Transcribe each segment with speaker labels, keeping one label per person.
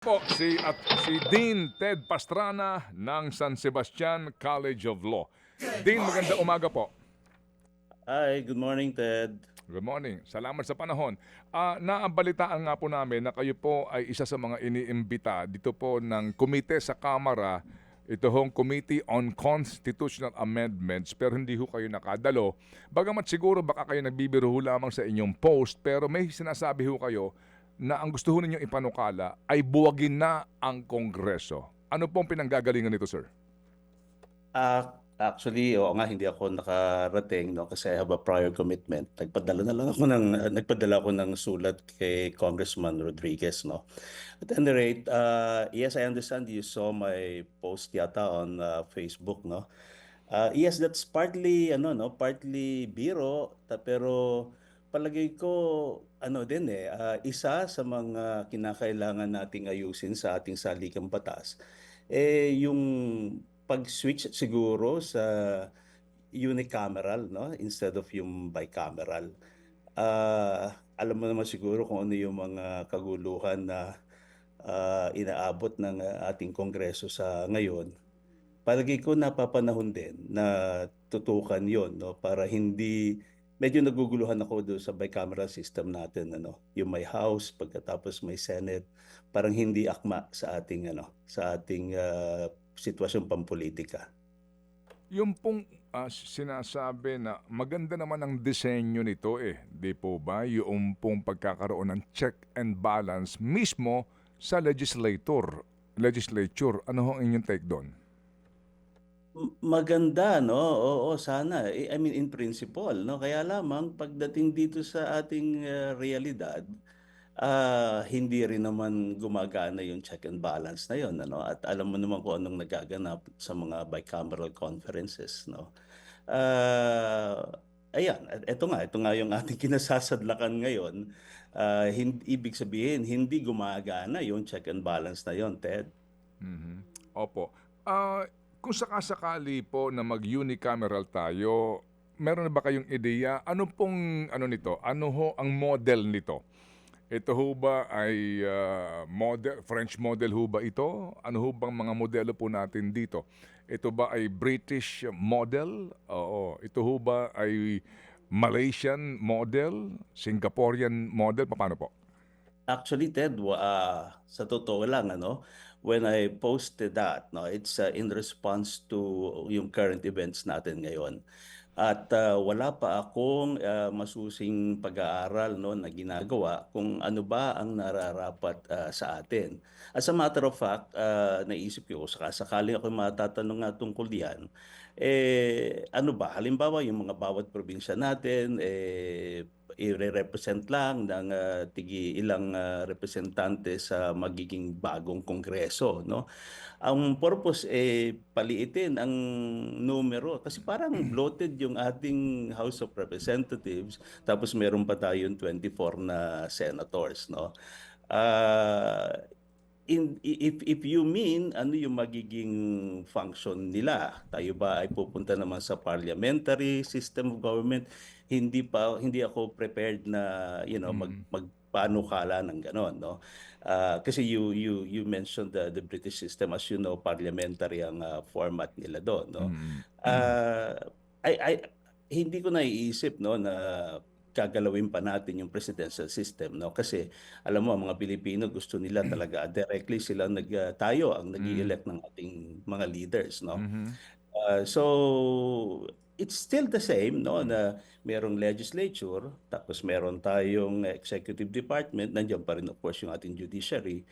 Speaker 1: Si Dean Ted Pastrana ng San Sebastian College of Law. Dean, magandang umaga po.
Speaker 2: Hi, good morning, Ted.
Speaker 1: Good morning. Salamat sa panahon. Naabalitaan nga po namin na kayo po ay isa sa mga iniimbita dito po ng komite sa Kamara, ito hong Committee on Constitutional Amendments, pero hindi ho kayo nakadalo. Bagamat siguro baka kayo nagbibiro ho lamang sa inyong post, pero may sinasabi ho kayo na ang gusto ho ninyong ipanukala ay buwagin na ang Kongreso. Ano pong pinanggagalingan nito, sir?
Speaker 2: Actually, oo nga, hindi ako nakarating, no, kasi I have a prior commitment. Nagpadala ako ng sulat kay Congressman Rodriguez, no. At any rate, yes, I understand you saw my post yata on Facebook, no. Yes, that's partly biro, pero palagay ko ano din isa sa mga kinakailangan nating ayusin sa ating salikang batas yung pag-switch siguro sa unicameral, no, instead of yung bicameral. Alam mo naman siguro kung ano yung mga kaguluhan na inaabot ng ating Kongreso sa ngayon. Palagi ko napapanahon din na tutukan yon, no, para hindi medyo naguguluhan ako doon sa bicameral system natin, ano, yung may House pagkatapos may Senate, parang hindi akma sa ating sitwasyon pampolitika.
Speaker 1: Yung pong sinasabi na maganda naman ang disenyo nito di po ba? Yung pong pagkakaroon ng check and balance mismo sa legislature. Ano ho ang inyong take doon?
Speaker 2: Maganda, no? Oo, sana. I mean, in principle, no? Kaya lamang pagdating dito sa ating realidad, hindi rin naman gumagana yung check and balance na yon, ano? At alam mo naman kung anong nagaganap sa mga bicameral conferences, no? Ayan, ito nga yung ating kinasasadlakan ngayon. Ibig sabihin, hindi gumagana yung check and balance na yon, Ted.
Speaker 1: Mhm. Opo. Ah, kung sakasakali po na mag-unicameral tayo, meron na ba kayong ideya? Ano pong ano nito? Ano ho ang model nito? Ito ho ba ay French model ho ba ito? Ano ho bang mga modelo po natin dito? Ito ba ay British model? Oo. Ito ho ba ay Malaysian model? Singaporean model? Paano po?
Speaker 2: Actually, Ted, sa totoo lang, ano, when I posted that, no, it's in response to yung current events natin ngayon. At wala pa akong masusing pag-aaral, no, na ginagawa kung ano ba ang nararapat sa atin. As a matter of fact, naisip ko, sakaling ako matatanong nga tungkol diyan, ano ba, halimbawa yung mga bawat probinsya natin, i-represent lang ng tigi ilang representante sa magiging bagong kongreso, no? Ang purpose paliitin ang numero kasi parang bloated yung ating House of Representatives tapos meron pa tayong 24 na senators, no? Ah, if you mean ano yung magiging function nila, tayo ba ay pupunta naman sa parliamentary system of government? Hindi ako prepared na
Speaker 1: Mhm.
Speaker 2: magpanukala ng ganon, no. Kasi you mentioned the British system, as you know, parliamentary ang format nila doon, no.
Speaker 1: Mhm.
Speaker 2: Ah, I hindi ko naiisip, no, na gagalawin pa natin yung presidential system, no, kasi alam mo ang mga Pilipino gusto nila talaga directly sila tayo ang nag-i-elect ng ating mga leaders, no.
Speaker 1: Mhm.
Speaker 2: So it's still the same, no, na merong legislature tapos meron tayong executive department, nandiyan pa rin of course yung ating judiciary.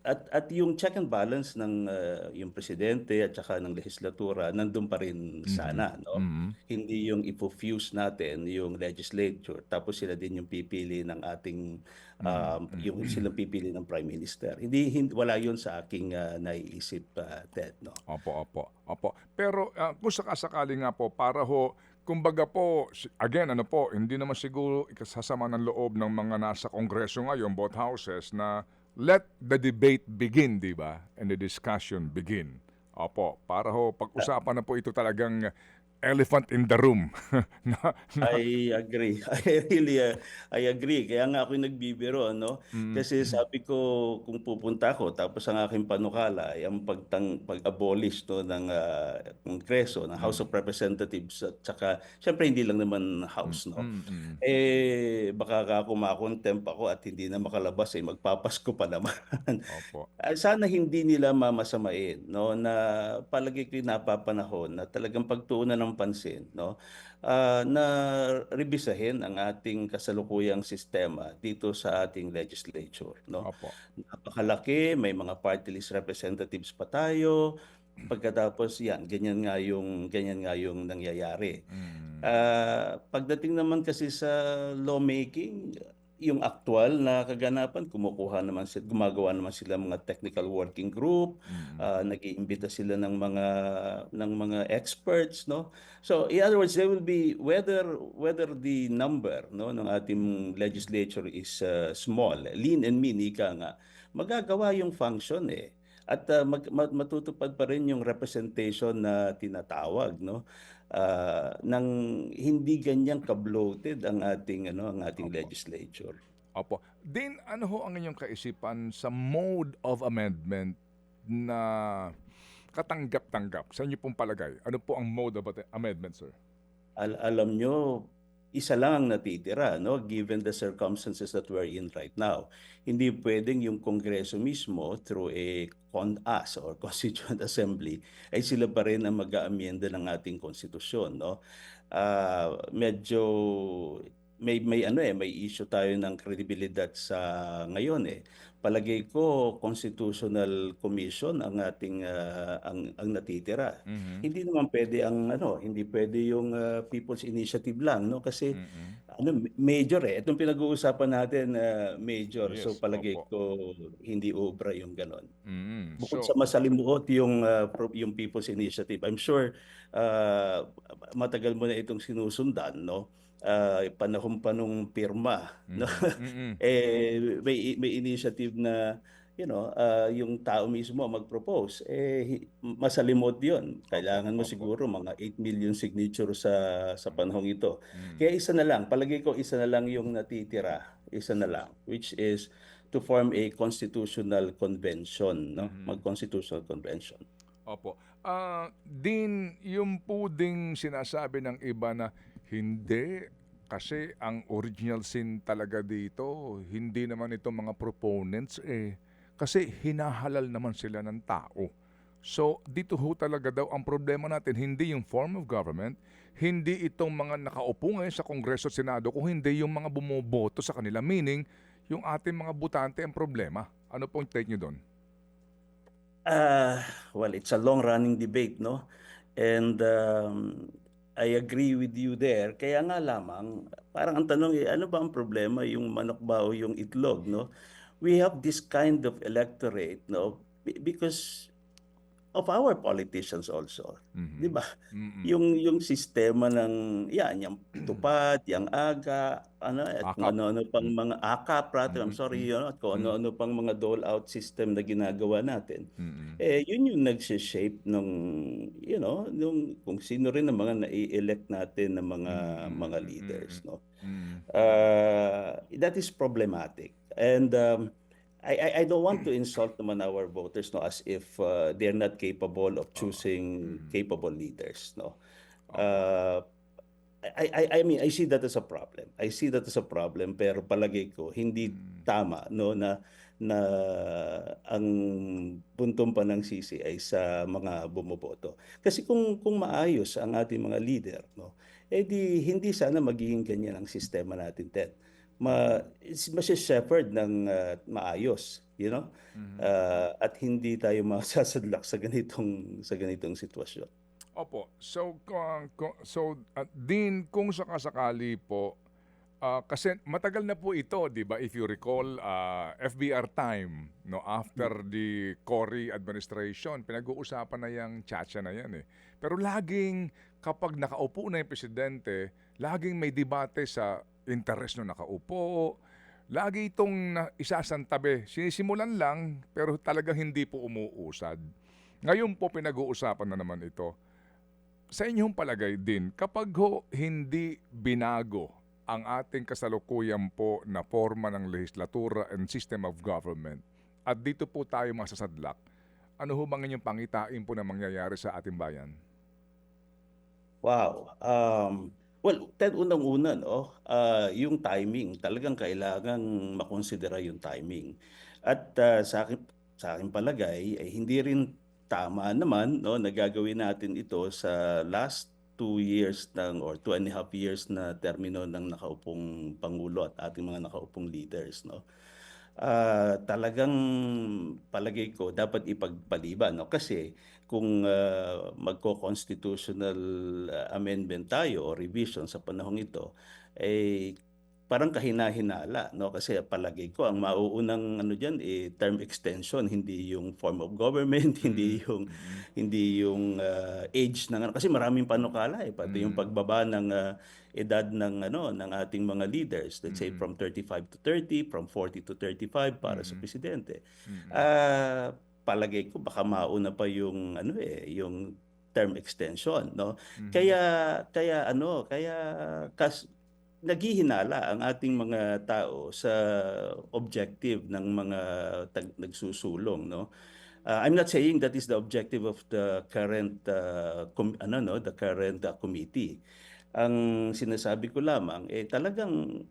Speaker 2: At yung check and balance ng yung presidente at saka ng legislatura nandun pa rin
Speaker 1: Mhm.
Speaker 2: sana, no.
Speaker 1: Mhm.
Speaker 2: Hindi yung ipo-fuse natin yung legislature tapos sila din yung pipili ng ating
Speaker 1: Mhm.
Speaker 2: yung
Speaker 1: Mhm.
Speaker 2: silang pipili ng prime minister. Hindi wala yun sa aking naiisip, Ted, no.
Speaker 1: Opo, opo, opo. Pero kung sakasakali nga po, para ho, kumbaga po, again, ano po, hindi naman siguro ikasasama ng loob ng mga nasa Kongreso ngayon, both houses, na let the debate begin, di ba? And the discussion begin. Opo, para ho, pag-usapan na po ito talagang elephant in the room. Na
Speaker 2: I agree. I agree. Kaya nga ako nagbibiro, ano?
Speaker 1: mm,
Speaker 2: Kasi sabi ko, kung pupunta ako, tapos ang aking panukala ay ang pag-abolish no, ng Kongreso, ng House
Speaker 1: hmm,
Speaker 2: of Representatives, at saka, syempre hindi lang naman
Speaker 1: hmm,
Speaker 2: House, no?
Speaker 1: mm.
Speaker 2: Baka ka kumakontempt ako at hindi na makalabas, magpapasko pa naman.
Speaker 1: Opo,
Speaker 2: Sana hindi nila mamasamain, no, na palagi ko'y napapanahon na talagang pagtuunan ng pansin, no, na rebisahin ang ating kasalukuyang sistema dito sa ating legislature, no.
Speaker 1: opo.
Speaker 2: Napakalaki, may mga party list representatives pa tayo, pagkatapos yan, ganyan nga yung nangyayari.
Speaker 1: Hmm,
Speaker 2: Pagdating naman kasi sa lawmaking, yung aktuwal na kaganapan, gumagawa naman sila mga technical working group,
Speaker 1: mm,
Speaker 2: nag-iimbita sila ng mga experts, no? So, in other words, there will be whether the number, no, ng ating legislature is small, lean and mean, ika nga, magagawa yung function eh. At matutupad pa rin yung representation na tinatawag, no? Ng hindi ganyan ka-bloated ang ating
Speaker 1: opo,
Speaker 2: legislature.
Speaker 1: opo. Din ano ho ang inyong kaisipan sa mode of amendment na katanggap-tanggap sa inyo pong palagay? Ano po ang mode of amendment, sir?
Speaker 2: Alam nyo, isa lang ang natitira, no? Given the circumstances that we're in right now. Hindi pwedeng yung Kongreso mismo through a CONAS or Constituent Assembly ay sila pa rin ang mag-aamyenda ng ating konstitusyon, no? Medyo may issue tayo ng kredibilidad sa ngayon eh. Palagay ko Constitutional Commission ang ating ang natitira.
Speaker 1: Mhm,
Speaker 2: Hindi pwede yung People's Initiative lang, no, kasi
Speaker 1: mm.
Speaker 2: major eh. Itong pinag-uusapan natin major. So
Speaker 1: Yes,
Speaker 2: palagay
Speaker 1: opo.
Speaker 2: ko hindi ubra yung ganon.
Speaker 1: Mm.
Speaker 2: Bukod
Speaker 1: So
Speaker 2: sa masalimuot yung People's Initiative, I'm sure matagal mo na itong sinusundan, no? Panahon pa nung pirma, no?
Speaker 1: mhm, mm.
Speaker 2: May initiative na yung tao mismo ang mag-propose. Masalimot 'yon.
Speaker 1: Opo,
Speaker 2: Kailangan mo
Speaker 1: opo.
Speaker 2: siguro mga 8 million signature sa
Speaker 1: Mm,
Speaker 2: panahong ito.
Speaker 1: mm.
Speaker 2: Kaya isa na lang, palagay ko isa na lang yung natitira, isa na lang, which is to form a constitutional convention, no?
Speaker 1: Mhm.
Speaker 2: Mag-constitutional convention.
Speaker 1: Opo. Din yung po ding sinasabi ng iba na hindi kasi ang original sin talaga dito, hindi naman itong mga proponents eh. Kasi hinahalal naman sila ng tao. So, dito ho talaga daw ang problema natin, hindi yung form of government, hindi itong mga nakaupo ngayon sa Kongreso at Senado, kung hindi yung mga bumoboto sa kanila. Meaning, yung ating mga butante ang problema. Ano pong take nyo doon?
Speaker 2: Ah, well, it's a long-running debate, no? And I agree with you there. Kaya nga lamang, parang ang tanong ano ba ang problema, yung manok ba o yung itlog, no? We have this kind of electorate, no? Because of our politicians also, 'di
Speaker 1: Mhm.
Speaker 2: ba?
Speaker 1: Mm.
Speaker 2: Yung sistema ng yung tupad, yang aga, at kung
Speaker 1: Akap.
Speaker 2: ano-ano pang
Speaker 1: Mm,
Speaker 2: mga AKAP rather, I'm
Speaker 1: mm,
Speaker 2: sorry,
Speaker 1: hmm,
Speaker 2: at kung
Speaker 1: hmm,
Speaker 2: ano-ano pang mga dole-out system na ginagawa natin.
Speaker 1: mm,
Speaker 2: Yun yung nagse-shape nung kung sino rin ang mga nai-elect natin na mga leaders, no?
Speaker 1: mm,
Speaker 2: That is problematic. And I don't want to insult naman our voters, no, as if they're not capable of
Speaker 1: oo,
Speaker 2: choosing
Speaker 1: mm,
Speaker 2: capable leaders, no.
Speaker 1: opo,
Speaker 2: Uh, I mean, I see that as a problem. I see that as a problem, pero palagay ko hindi
Speaker 1: mm,
Speaker 2: tama, no, na ang buntong panagsisi ay sa mga bumoboto. Kasi kung maayos ang ating mga leader, no, di hindi sana magiging ganyan ang sistema natin, Ted. Shepherd ng maayos,
Speaker 1: mhm.
Speaker 2: at hindi tayo masasadlak sa ganitong sitwasyon.
Speaker 1: Opo. So, din kung sakasakali po, kasi matagal na po ito, 'di ba? If you recall, FBR time, no, after the Cory administration, pinag-uusapan na yang tiyatsa na yan eh. Pero laging kapag nakaupo na yung presidente, laging may debate sa interes ng nakaupo. Lagi itong isasantabi. Sinisimulan lang, pero talagang hindi po umuusad. Ngayon po pinag-uusapan na naman ito. sa inyong palagay din, kapag hindi binago ang ating kasalukuyan po na forma ng lehislatura and system of government, at dito po tayo masasadlak, ano ho bang inyong pangitain po na mangyayari sa ating bayan?
Speaker 2: Wow. Well, Ted, unang-una, no, yung timing, talagang kailangang makonsidera yung timing. At sa akin palagay, ay hindi rin tama naman, no, na gagawin natin ito sa last 2 years or 2.5 years na termino ng nakaupong Pangulo at ating mga nakaupong leaders, no. Talagang palagay ko dapat ipagpaliban, no? Kasi kung magko-constitutional amendment tayo o revision sa panahong ito, eh parang kahina-hinala, no? Kasi palagay ko ang mauunang ano diyan term extension, hindi yung form of government,
Speaker 1: Mm, mm,
Speaker 2: hindi yung age ng ano, kasi maraming panukala pati yung
Speaker 1: mm,
Speaker 2: pagbaba ng edad ng ating mga leaders, let's say
Speaker 1: mm,
Speaker 2: from 35 to 30, from 40 to 35 para sa
Speaker 1: mm,
Speaker 2: presidente.
Speaker 1: mm,
Speaker 2: Ah, palagay ko baka mauna pa yung yung term extension, no?
Speaker 1: mhm,
Speaker 2: Kaya naghihinala ang ating mga tao sa objective ng mga nagsusulong, no? I'm not saying that is the objective of the current the current committee. Ang sinasabi ko lamang talagang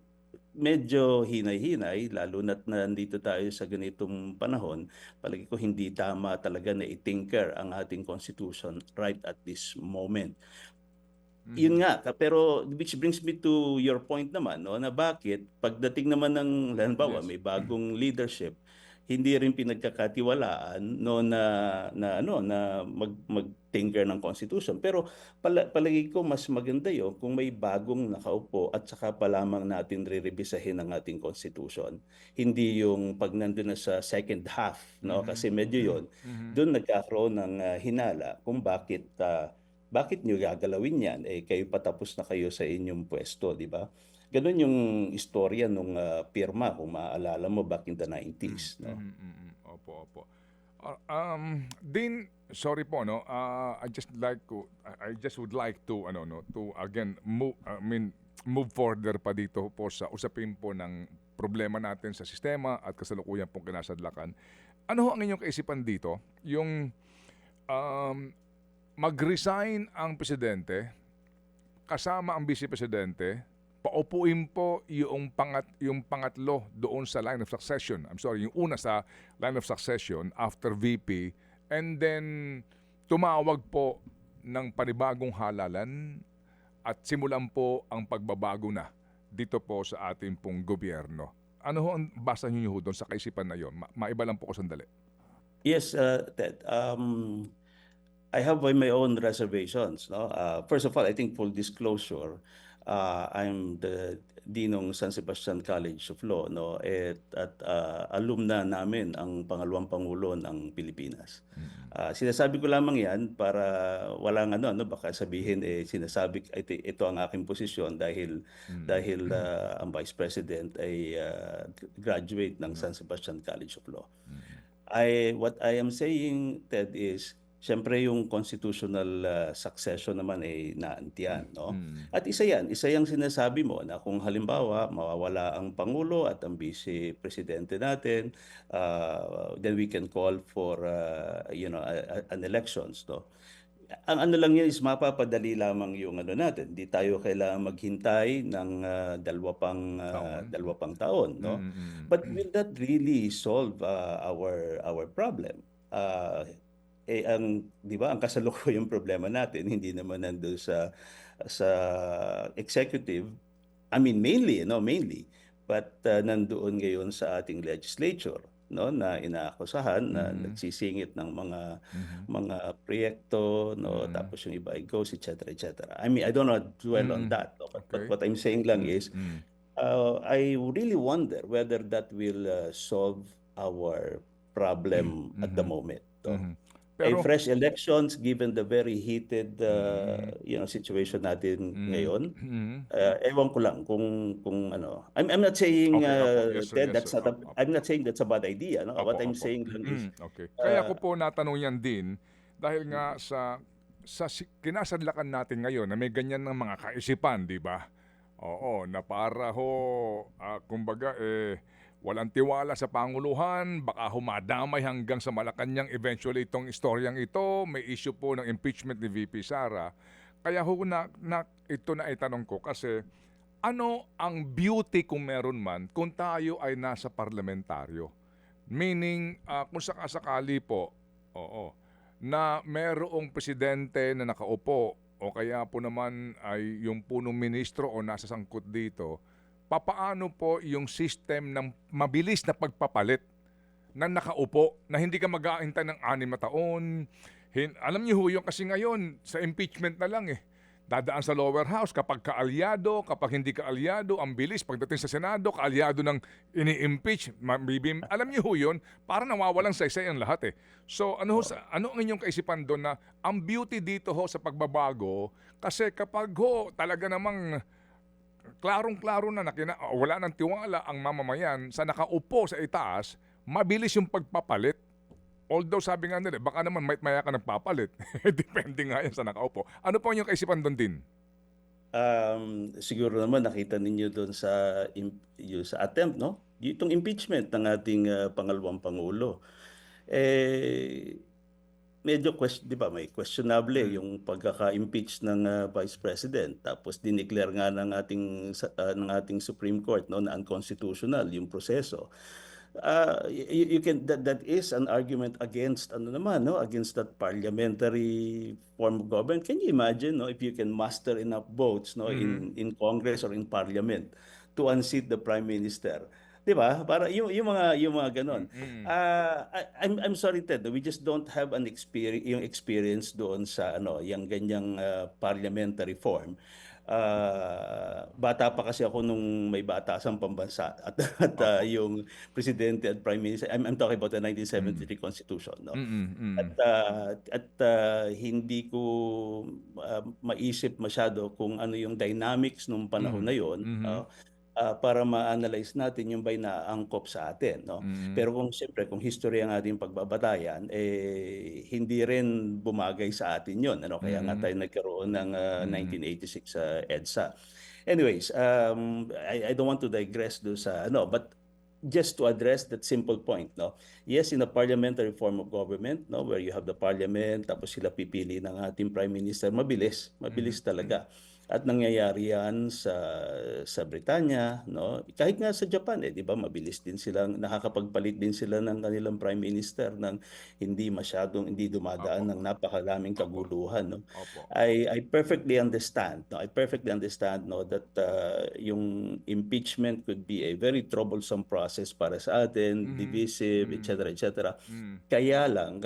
Speaker 2: medyo hinay-hinay lalo na't nandito tayo sa ganitong panahon. Palagi ko hindi tama talaga na i-tinker ang ating constitution right at this moment. Yun
Speaker 1: mhm,
Speaker 2: nga, pero which brings me to your point naman, no, na bakit pagdating naman ng halimbawa
Speaker 1: yes.
Speaker 2: may bagong leadership, hindi rin pinagkakatiwalaan no na mag-tinker ng constitution. Pero palagi ko mas maganda 'yon kung may bagong nakaupo at saka pa lamang natin rerebisahin ang ating constitution. Hindi yung pag nandun na sa second half, no,
Speaker 1: Mhm,
Speaker 2: kasi medyo
Speaker 1: mhm,
Speaker 2: 'yon
Speaker 1: mhm,
Speaker 2: doon nagkakaroon ng hinala kung bakit nyo gagalawin yan? Kayo patapos na kayo sa inyong pwesto, di ba? Ganun yung istorya nung pirma, kung maaalala mo, back in the
Speaker 1: mhm,
Speaker 2: 90s, no?
Speaker 1: mhm, mm. Opo, opo. Din, sorry po, no, I just would like to, ano, no, to again, move further pa dito po sa usapin po ng problema natin sa sistema at kasalukuyan pong kinasadlakan. Ano ho ang inyong kaisipan dito? Yung um, mag-resign ang presidente kasama ang vice presidente, paupuin po yung pangatlo doon sa line of succession. I'm sorry, yung una sa line of succession after VP, and then tumawag po ng panibagong halalan at simulan po ang pagbabago na dito po sa ating pong gobyerno. Ano ho ang basa niyo doon sa kaisipan na yon? Maiba lang po ko sandali.
Speaker 2: Yes, Ted. I have my own reservations, no? First of all, I think full disclosure, I'm the Dean ng San Sebastian College of Law, no? At alumna namin ang pangalawang pangulo ng Pilipinas.
Speaker 1: Mm,
Speaker 2: Sinasabi ko lamang 'yan para walang baka sabihin ito ang aking posisyon dahil
Speaker 1: mm,
Speaker 2: dahil ang Vice President ay graduate ng
Speaker 1: no,
Speaker 2: San Sebastian College of Law.
Speaker 1: mm,
Speaker 2: What I am saying, Ted, is siyempre yung constitutional succession naman ay naantiyan, no?
Speaker 1: mm,
Speaker 2: At isa yang sinasabi mo na kung halimbawa mawawala ang Pangulo at ang Vice Presidente natin, then we can call for an elections, no? Ang ano lang yan is mapapadali lamang yung ano natin. Di tayo kailangan maghintay ng
Speaker 1: taon.
Speaker 2: dalawa pang taon, no?
Speaker 1: Mm,
Speaker 2: But
Speaker 1: mm,
Speaker 2: will that really solve our problem? Ang 'di ba, ang kasalukuyang problema natin hindi naman nandoon sa executive. I mean mainly, but nandoon ngayon sa ating legislature, no, na inaakusahan na
Speaker 1: mhm,
Speaker 2: nagsisingit ng mga
Speaker 1: mhm,
Speaker 2: mga proyekto, no,
Speaker 1: mm.
Speaker 2: tapos yung iba ay ghost, et cetera, et cetera. I mean, I don't want to dwell on
Speaker 1: Mm,
Speaker 2: that, no, but
Speaker 1: okey.
Speaker 2: what I'm saying lang
Speaker 1: Mm,
Speaker 2: is
Speaker 1: mm,
Speaker 2: I really wonder whether that will solve our problem at the
Speaker 1: mhm,
Speaker 2: moment, no?
Speaker 1: mhm. Pero
Speaker 2: Fresh elections, given the very heated
Speaker 1: mm,
Speaker 2: situation natin
Speaker 1: mm,
Speaker 2: ngayon,
Speaker 1: mhm.
Speaker 2: ewan ko lang kung ano. I'm not saying,
Speaker 1: Okey, opo. Yes, sir,
Speaker 2: Ted,
Speaker 1: yes, sir. Opo,
Speaker 2: I'm not saying that's a bad idea, no?
Speaker 1: opo,
Speaker 2: What I'm
Speaker 1: opo.
Speaker 2: saying lang is,
Speaker 1: Okey. Kaya ko
Speaker 2: uh,
Speaker 1: po natanong yan din dahil nga sa kinasadlakan natin ngayon na may ganyan ng mga kaisipan, di ba? Oo, na para ho, kumbaga, walang tiwala sa Panguluhan, baka humadamay hanggang sa Malacanang eventually itong istoryang ito, may issue po ng impeachment ni VP Sara. Kaya ho ito na itanong ko kasi ano ang beauty kung meron man kung tayo ay nasa parlamentaryo? Meaning, kung sakasakali po, oo, na merong presidente na nakaupo o kaya po naman ay yung punong ministro o nasa sangkot dito, papaano po yung system ng mabilis na pagpapalit na nakaupo na hindi ka mag-aantay ng 6 na taon. Alam niyo ho yung kasi ngayon sa impeachment na lang dadaan sa lower house kapag kaalyado, kapag hindi kaalyado, ang bilis pagdating sa Senado, kaalyado ng ini-impeach, mabibim. Alam niyo ho yun, parang nawawalang saysay ang lahat So ano ang inyong kaisipan doon na ang beauty dito ho sa pagbabago kasi kapag ho talaga namang klarong-klaro na wala ng tiwala ang mamamayan sa nakaupo sa itaas, mabilis yung pagpapalit. Although sabi nga nila, baka naman maya ka nagpapalit. Depende nga yan sa nakaupo. Ano po yung kaisipan doon din?
Speaker 2: Siguro naman nakita ninyo doon sa yung sa attempt, no? Itong impeachment ng ating pangalawang pangulo. Medyo di ba, may questionable yung pagkaka-impeach ng Vice President. Tapos dineclare nga ng ating Supreme Court, no, na unconstitutional yung proseso. You can that is an argument against against that parliamentary form of government. Can you imagine, no, if you can muster enough votes, no, in Congress or in Parliament to unseat the Prime Minister? 'Di ba? Para yung mga ganon. I'm sorry, Ted, we just don't have yung experience doon sa yung ganyang parliamentary form. Bata pa kasi ako nung may batasang pambansa at
Speaker 1: Opo.
Speaker 2: yung presidente at prime minister. I'm talking about the 1973 Constitution, no? Hindi ko maisip masyado kung ano yung dynamics nung panahon na yon, para ma-analyze natin yung ba'y naangkop sa atin, no? Pero kung history ang ating pagbabatayan, hindi rin bumagay sa atin yon, kaya nga tayo nagkaroon ng 1986 EDSA. Anyways, I don't want to digress do sa but just to address that simple point, no? Yes, in a parliamentary form of government, no, where you have the parliament, tapos sila pipili ng ating prime minister, mabilis talaga. At nangyayari yan sa Britanya, no? Kahit nga sa Japan, 'di ba? Mabilis din silang nakakapagpalit din sila ng kanilang prime minister ng hindi dumadaan ng napakaraming kaguluhan, no?
Speaker 1: Opo.
Speaker 2: I perfectly understand, no? I perfectly understand, no, that yung impeachment could be a very troublesome process para sa atin, divisive, etc., etc. Kaya lang,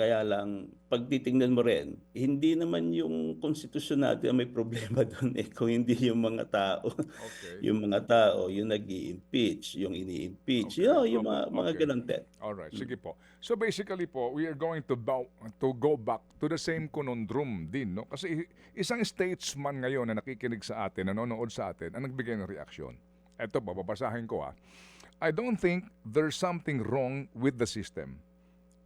Speaker 2: pag titingnan mo rin, hindi naman yung konstitusyon natin ang may problema doon kung hindi yung mga tao.
Speaker 1: Okay.
Speaker 2: Yung mga tao, yung nag-i-impeach, yung ini-impeach,
Speaker 1: Okay.
Speaker 2: yung
Speaker 1: Opo.
Speaker 2: mga
Speaker 1: Okay.
Speaker 2: ganun din.
Speaker 1: Alright, sige po. So basically po, we are going to go back to the same conundrum din, no? Kasi isang statesman ngayon na nakikinig sa atin, nanonood sa atin, ang nagbigay ng reaksyon. Eto po, babasahin ko I don't think there's something wrong with the system.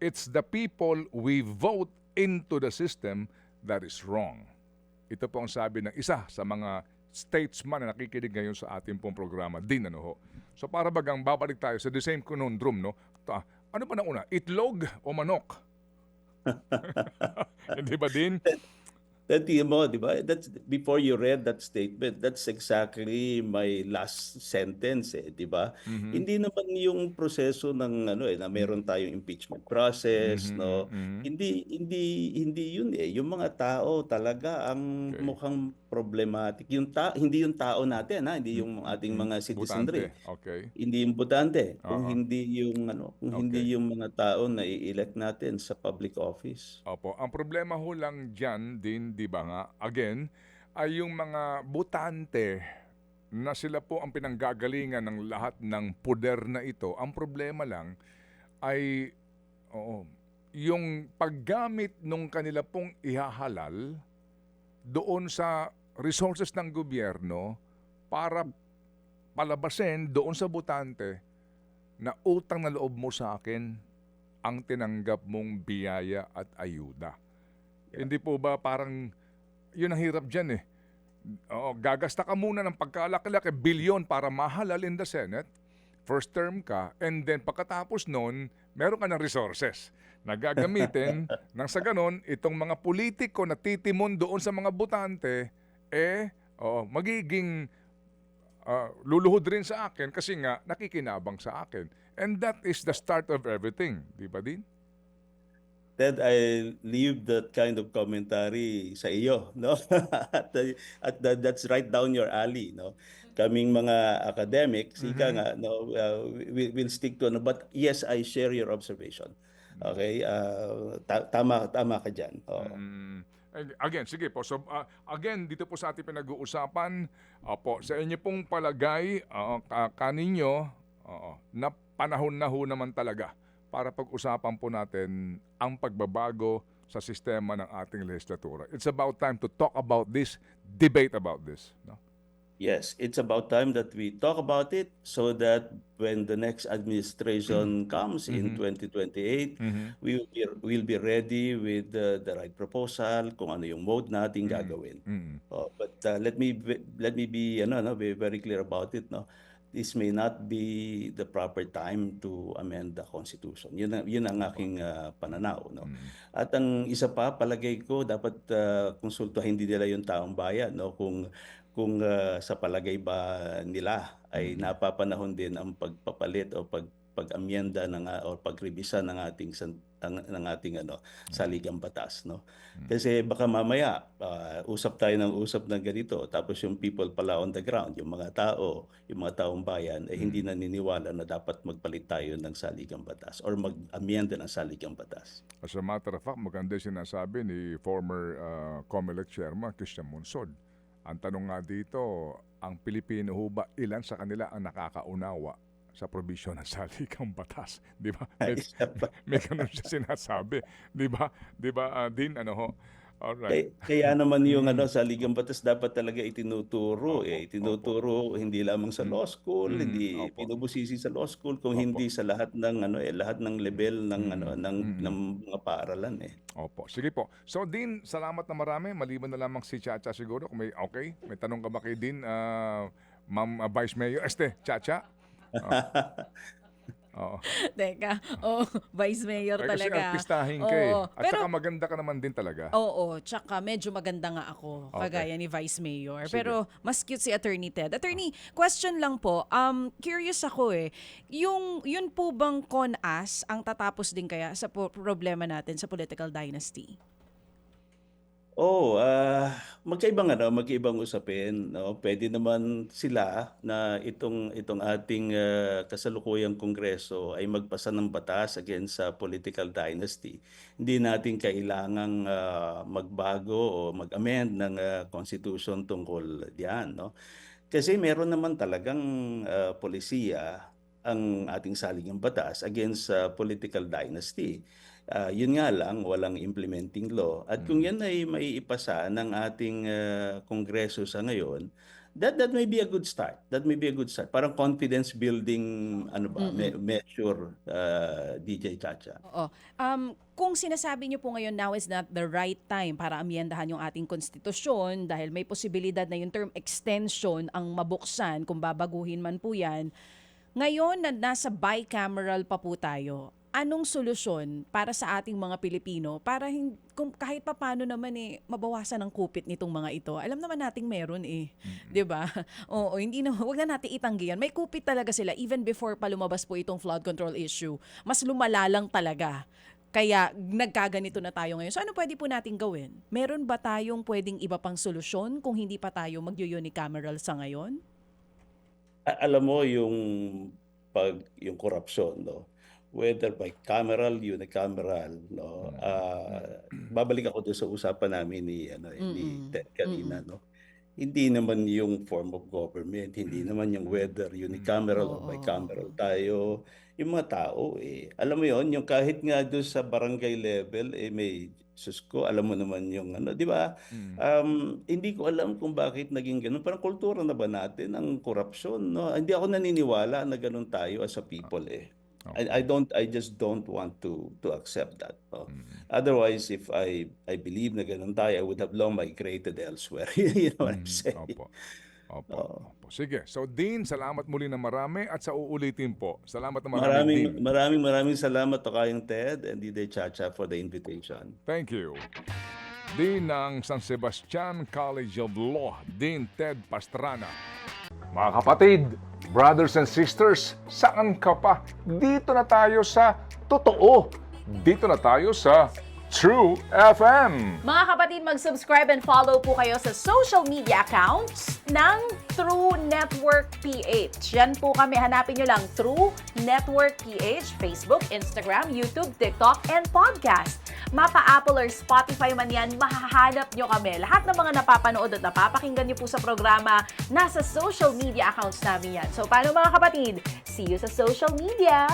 Speaker 1: It's the people we vote into the system that is wrong. Ito po ang sabi ng isa sa mga statesman na nakikinig ngayon sa ating pong programa din, ho. So para bagang babalik tayo sa the same conundrum, no? Ano ba nauna? Itlog o manok? Hindi ba din?
Speaker 2: Mo, di ba? That's before you read that statement, that's exactly my last sentence, di ba? Hindi naman yung proseso ng na meron tayong impeachment process, no? Hindi yun Yung mga tao talaga ang
Speaker 1: Okay.
Speaker 2: mukhang problematic. Hindi yung tao natin, hindi yung ating mga citizenry.
Speaker 1: Butante. Okay.
Speaker 2: Hindi yung botante, kung
Speaker 1: Oo.
Speaker 2: hindi yung
Speaker 1: Okay.
Speaker 2: hindi yung mga tao na i-elect natin sa public office.
Speaker 1: Opo. Ang problema ho lang dyan din, di ba nga, again, ay yung mga butante na sila po ang pinanggagalingan ng lahat ng puder na ito. Ang problema lang ay, yung paggamit nung kanila pong ihahalal doon sa resources ng gobyerno para palabasin doon sa butante na utang na loob mo sa akin ang tinanggap mong biyaya at ayuda. Hindi po ba parang yun ang hirap diyan eh. Oo, gagasta ka muna ng pagkalaki-laki, bilyon para mahalal in the Senate, first term ka, and then pagkatapos nun, meron ka ng resources na gagamitin nang sa ganon, itong mga politiko na titimon doon sa mga botante, magiging luluhod rin sa akin kasi nga nakikinabang sa akin. And that is the start of everything. Di ba din?
Speaker 2: Ted, I leave that kind of commentary sa iyo, no? That's right down your alley, no? Kaming mga academics, ika nga, no, we'll stick to ano. But yes, I share your observation. Okay? Tama ka diyan. Oo.
Speaker 1: Again, sige po. So, again, dito po sa ating pinag-uusapan, po, sa inyo pong palagay, kaninyo, na panahon na ho naman talaga para pag-usapan po natin ang pagbabago sa sistema ng ating legislatura. It's about time to talk about this, debate about this. No?
Speaker 2: Yes, it's about time that we talk about it so that when the next administration comes in 2028, we'll be ready with the right proposal, kung ano yung mode natin gagawin. But let me be be very clear about it, no. This may not be the proper time to amend the constitution. Yun ang aking pananaw, no. At ang isa pa, palagay ko dapat konsultuhin din nila yung taong bayan, no, kung sa palagay ba nila ay napapanahon din ang pagpapalit o pag-amyenda o pagrebisa ng ating saligang batas, no. Kasi baka mamaya usap tayo ng usap ng ganito, tapos yung people pala on the ground, yung mga taong bayan ay hindi naniniwala na dapat magpalit tayo ng saligang batas or mag-amyenda ng saligang batas.
Speaker 1: As a matter of fact, maganda yung sinasabi ni former COMELEC Chairman Christian Monsod. Ang tanong nga dito, ang Pilipino ho ba, ilan sa kanila ang nakakaunawa sa provision ng saligang batas? Di ba? May ganun siya sinasabi. Di ba? Di ba, Din? Ano ho? Alright.
Speaker 2: Kaya naman yung saligang batas dapat talaga itinuturo.
Speaker 1: Opo,
Speaker 2: Itinuturo hindi lamang sa law school, hindi
Speaker 1: Opo.
Speaker 2: pinubusisi sa law school, kung
Speaker 1: Opo.
Speaker 2: hindi sa lahat ng level ng mga paaralan eh.
Speaker 1: Opo. Sige po. So, Din, salamat na marami. Maliban na lamang si Chacha siguro. Kung may tanong ka ba kay Din, Ma'am Vice Mayor? Chacha? Oo.
Speaker 3: Teka, Vice Mayor
Speaker 1: Kasi
Speaker 3: talaga.
Speaker 1: artistahin ka eh.
Speaker 3: Oo,
Speaker 1: At
Speaker 3: pero
Speaker 1: saka maganda ka naman din talaga.
Speaker 3: oo, tsaka medyo maganda nga ako,
Speaker 1: Okay.
Speaker 3: kagaya ni Vice Mayor.
Speaker 1: Sige.
Speaker 3: Pero mas cute si Attorney Ted. Attorney, question lang po. Curious ako yun po bang CONAS ang tatapos din kaya sa problema natin sa political dynasty?
Speaker 2: Magkaibang usapin, no. Pwede naman sila na itong ating kasalukuyang Kongreso ay magpasa ng batas against sa political dynasty. Hindi natin kailangang magbago o mag-amend ng constitution tungkol diyan, no. Kasi meron naman talagang polisiya ang ating saligang batas against political dynasty. Yun nga lang, walang implementing law. At kung yan ay maiipasa ng ating Kongreso sa ngayon, that may be a good start. That may be a good start. Parang confidence building measure, DJ Chacha.
Speaker 3: Oo. Kung sinasabi niyo po ngayon now is not the right time para amyendahan yung ating konstitusyon dahil may posibilidad na yung term extension ang mabuksan kung babaguhin man po yan, ngayon na nasa bicameral pa po tayo, anong solusyon para sa ating mga Pilipino para kung kahit papaano naman mabawasan ang kupit nitong mga ito? Alam naman nating meron 'di ba? Oo, hindi na wag na natin itanggi yan. May kupit talaga sila even before pa lumabas po itong flood control issue. Mas lumala lang talaga. Kaya nagkaganito na tayo ngayon. So ano pwede po nating gawin? Meron ba tayong pwedeng iba pang solusyon kung hindi pa tayo mag-unicameral sa ngayon?
Speaker 2: Alam mo yung korupsyon, no? Whether bicameral, unicameral, no? Babalik ako doon sa usapan namin ni Ted kanina, no? Hindi naman yung form of government, hindi naman yung whether unicameral o bicameral tayo, yung mga tao alam mo yon, yung kahit nga doon sa barangay level may sus ko, alam mo naman yung di ba? Hindi ko alam kung bakit naging ganun. Parang kultura na ba natin ang korupsyon, no? Hindi ako naniniwala na ganun tayo as a people I just don't want to accept that. No? Otherwise, if I believe na ganun tayo, I would have long migrated elsewhere. You know what I'm saying?
Speaker 1: Opo. Opo. Sige. So, Dean, salamat muli na marami at sa uulitin po. Salamat na marami, Dean.
Speaker 2: Maraming salamat to kayong Ted and Diday Chacha for the invitation.
Speaker 1: Thank you. Dean ng San Sebastian College of Law, Dean Ted Pastrana. Mga kapatid, brothers and sisters, saan ka pa? Dito na tayo sa totoo. Dito na tayo sa True FM.
Speaker 3: Mga kapatid, mag-subscribe and follow po kayo sa social media accounts ng True Network PH. Yan po kami. Hanapin nyo lang True Network PH, Facebook, Instagram, YouTube, TikTok, and podcast. Mapa Apple or Spotify man yan, mahahanap nyo kami. Lahat ng mga napapanood at napapakinggan nyo po sa programa, nasa social media accounts namin yan. So, paano mga kapatid? See you sa social media!